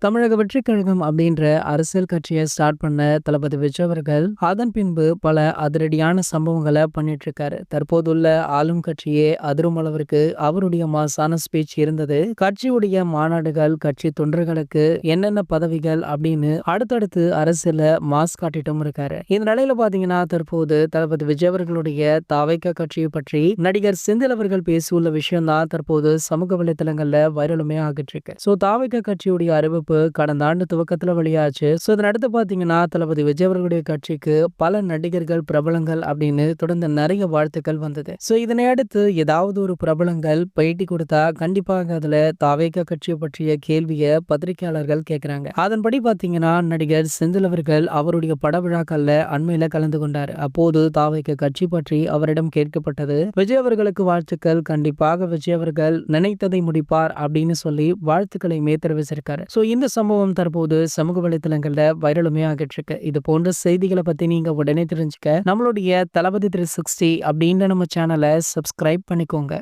தமிழக வெற்றிக் கழகம் அப்படின்ற அரசியல் கட்சியை ஸ்டார்ட் பண்ண தளபதி விஜய் அவர்கள் அதன் பின்பு பல அதிரடியான சம்பவங்களை பண்ணிட்டு இருக்காரு. தற்போதுள்ள ஆளும் கட்சியே அதிரும் அளவிற்கு அவருடைய மாசான ஸ்பீச் இருந்தது. கட்சியுடைய மாநாடுகள், கட்சி தொண்டர்களுக்கு என்னென்ன பதவிகள் அப்படின்னு அடுத்தடுத்து அரசியல மாஸ் காட்டிட்டும் இருக்காரு. இந்த நிலையில பாத்தீங்கன்னா தற்போது தளபதி விஜய் அவர்களுடைய தாவைக்கா கட்சியை பற்றி நடிகர் செந்தில் அவர்கள் பேசியுள்ள விஷயம் தான் தற்போது சமூக வலைதளங்கள்ல வைரலுமே ஆகிட்டு இருக்கு. தாவைக்கா கட்சியுடைய அறிவிப்பு கடந்த ஆண்டு துவக்கத்துல வெளியாச்சு. இதனடுத்து பாத்தீங்கன்னா தளபதி விஜய் அவர்களுடைய கட்சிக்கு பல நடிகர்கள், பிரபலங்கள் அப்படின்னு தொடர்ந்து நிறைய வாழ்த்துக்கள் வந்தது. இதனை அடுத்து ஏதாவது ஒரு பிரபலங்கள் பேட்டி கொடுத்தா கண்டிப்பாக அதுல தாவேகா கட்சியை பற்றிய கேள்வியை பத்திரிகையாளர்கள் கேட்கிறாங்க. அதன்படி பாத்தீங்கன்னா நடிகர் செந்தில் அவர்கள் அவருடைய பட விழாக்கள்ல அண்மையில கலந்து கொண்டார். அப்போது தாவேகா கட்சி பற்றி அவரிடம் கேட்கப்பட்டது. விஜய் அவர்களுக்கு வாழ்த்துக்கள், கண்டிப்பாக விஜய் அவர்கள் நினைத்ததை முடிப்பார் அப்படின்னு சொல்லி வாழ்த்துக்களையுமே தெரிவிச்சிருக்காரு. இந்த சம்பவம் தற்போது சமூக வலைதளங்கள்ல வைரலுமே ஆகிட்டு இருக்கு. இது போன்ற செய்திகளை பத்தி நீங்க உடனே தெரிஞ்சுக்க நம்மளுடைய தளபதி 360 அப்படின்ற நம்ம சேனலை சப்ஸ்கிரைப் பண்ணிக்கோங்க.